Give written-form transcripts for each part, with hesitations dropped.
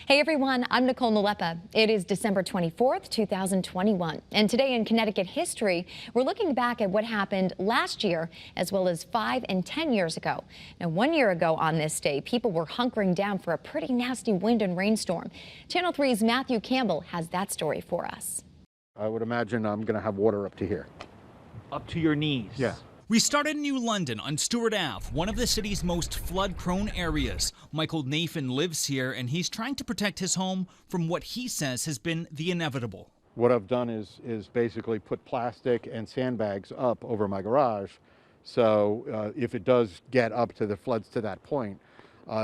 Hey everyone, I'm Nicole Nalepa. It is December 24th, 2021. And today in Connecticut history, we're looking back at what happened last year as well as 5 and 10 years ago. Now, 1 year ago on this day, people were hunkering down for a pretty nasty wind and rainstorm. Channel 3's Matthew Campbell has that story for us. I would imagine I'm going to have water up to here. Up to your knees? Yeah. We start in New London on Stewart Ave, one of the city's most flood-prone areas. Michael Nathan lives here, and he's trying to protect his home from what he says has been the inevitable. What I've done is basically put plastic and sandbags up over my garage, so if it does get up to the floods to that point,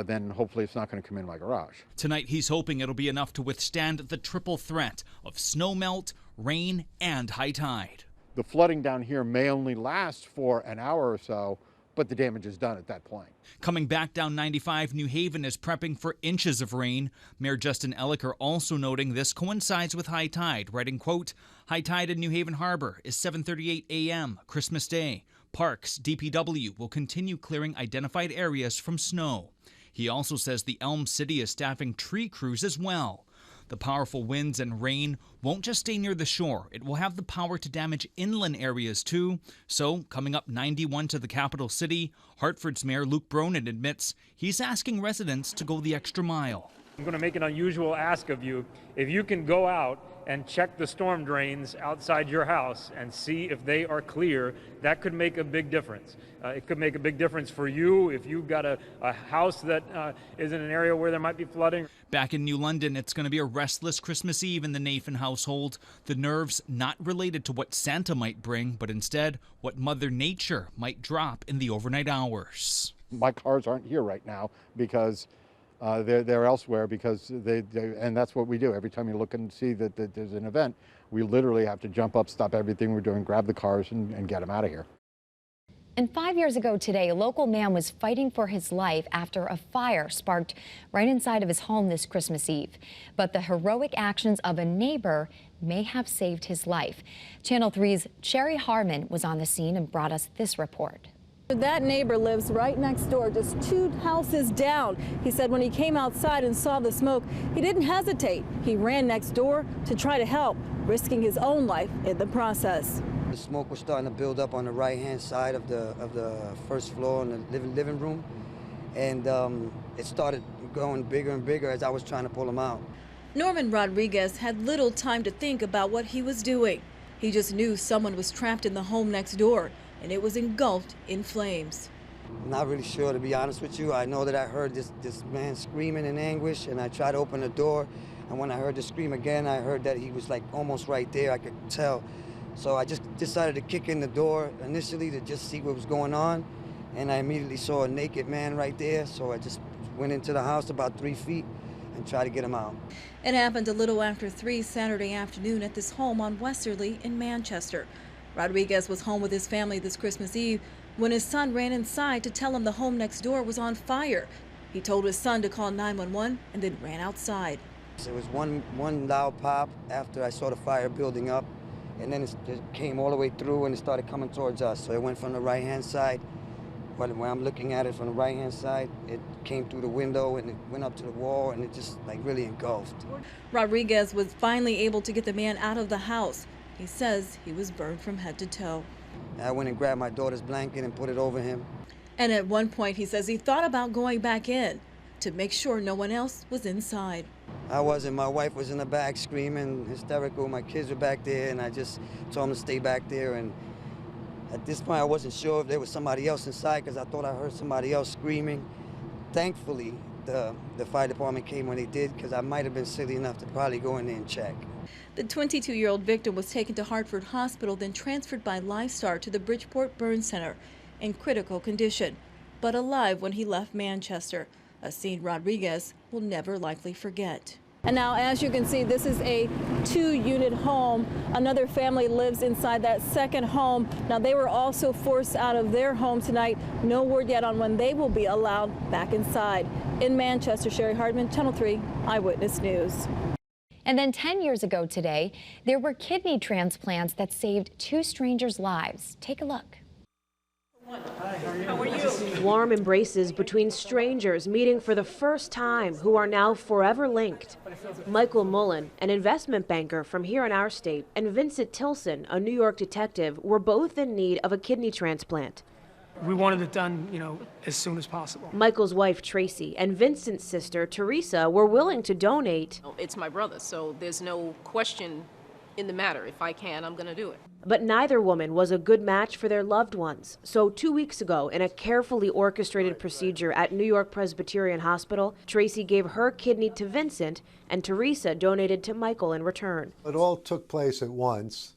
then hopefully it's not going to come in my garage. Tonight he's hoping it'll be enough to withstand the triple threat of snow melt, rain, and high tide. The flooding down here may only last for an hour or so, but the damage is done at that point. Coming back down 95, New Haven is prepping for inches of rain. Mayor Justin Elicker also noting this coincides with high tide, writing, quote, "High tide in New Haven Harbor is 7:38 a.m. Christmas Day. Parks, DPW will continue clearing identified areas from snow." He also says the Elm City is staffing tree crews as well. The powerful winds and rain won't just stay near the shore. It will have the power to damage inland areas too. So, coming up 91 to the capital city, Hartford's Mayor Luke Bronin admits he's asking residents to go the extra mile. I'm going to make an unusual ask of you. If you can go out and check the storm drains outside your house and see if they are clear, that could make a big difference. It could make a big difference for you if you've got a house that is in an area where there might be flooding. Back in New London, it's going to be a restless Christmas Eve in the Nathan household. The nerves not related to what Santa might bring, but instead what Mother Nature might drop in the overnight hours. My cars aren't here right now because they're elsewhere, because and that's what we do. Every time you look and see that there's an event, we literally have to jump up, stop everything we're doing, grab the cars and get them out of here. And 5 years ago today, a local man was fighting for his life after a fire sparked right inside of his home this Christmas Eve. But the heroic actions of a neighbor may have saved his life. Channel 3's Sherry Harmon was on the scene and brought us this report. That neighbor lives right next door, just 2 houses down. He said when he came outside and saw the smoke, he didn't hesitate. He ran next door to try to help, risking his own life in the process. The smoke was starting to build up on the right-hand side of the first floor in the living room, and it started going bigger and bigger as I was trying to pull him out. Norman Rodriguez had little time to think about what he was doing. He just knew someone was trapped in the home next door, and it was engulfed in flames. Not really sure, to be honest with you. I know that I heard this man screaming in anguish, and I tried to open the door, and when I heard the scream again, I heard that he was like almost right there. I could tell. So I just decided to kick in the door initially to just see what was going on, and I immediately saw a naked man right there, so I just went into the house about 3 feet and tried to get him out. It happened a little after 3 Saturday afternoon at this home on Westerly in Manchester. Rodriguez was home with his family this Christmas Eve when his son ran inside to tell him the home next door was on fire. He told his son to call 911 and then ran outside. It was one loud pop after I saw the fire building up, and then it came all the way through and it started coming towards us. So it went from the right-hand side. When I'm looking at it from the right-hand side, it came through the window and it went up to the wall, and it just like really engulfed. Rodriguez was finally able to get the man out of the house. He says he was burned from head to toe. I went and grabbed my daughter's blanket and put it over him. And at one point, he says he thought about going back in to make sure no one else was inside. I wasn't. My wife was in the back screaming, hysterical. My kids were back there, and I just told them to stay back there. And at this point, I wasn't sure if there was somebody else inside because I thought I heard somebody else screaming. Thankfully, the fire department came when they did, because I might have been silly enough to probably go in there and check. The 22-year-old victim was taken to Hartford Hospital, then transferred by Lifestar to the Bridgeport Burn Center in critical condition, but alive when he left Manchester, a scene Rodriguez will never likely forget. And now, as you can see, this is a 2-unit home. Another family lives inside that second home. Now, they were also forced out of their home tonight. No word yet on when they will be allowed back inside. In Manchester, Sherry Hardman, Channel 3 Eyewitness News. And then 10 years ago today, there were kidney transplants that saved 2 strangers' lives. Take a look. Warm embraces between strangers meeting for the first time who are now forever linked. Michael Mullen, an investment banker from here in our state, and Vincent Tilson, a New York detective, were both in need of a kidney transplant. We wanted it done, as soon as possible. Michael's wife, Tracy, and Vincent's sister, Teresa, were willing to donate. It's my brother, so there's no question in the matter. If I can, I'm going to do it. But neither woman was a good match for their loved ones. So 2 weeks ago, in a carefully orchestrated procedure at New York Presbyterian Hospital, Tracy gave her kidney to Vincent, and Teresa donated to Michael in return. It all took place at once.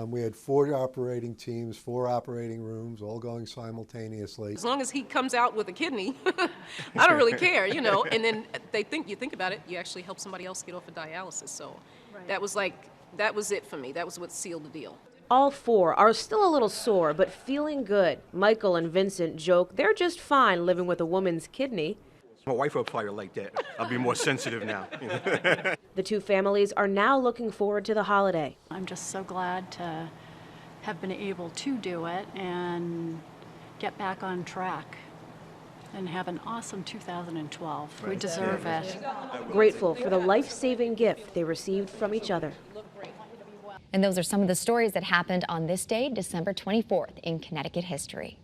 We had 4 operating teams, 4 operating rooms, all going simultaneously. As long as he comes out with a kidney, I don't really care, And then you think about it, you actually help somebody else get off of dialysis. So that was it for me. That was what sealed the deal. All 4 are still a little sore, but feeling good. Michael and Vincent joke they're just fine living with a woman's kidney. My wife would probably like that. I'll be more sensitive now. The 2 families are now looking forward to the holiday. I'm just so glad to have been able to do it and get back on track and have an awesome 2012. We deserve it. Grateful for the life-saving gift they received from each other. And those are some of the stories that happened on this day, December 24th, in Connecticut history.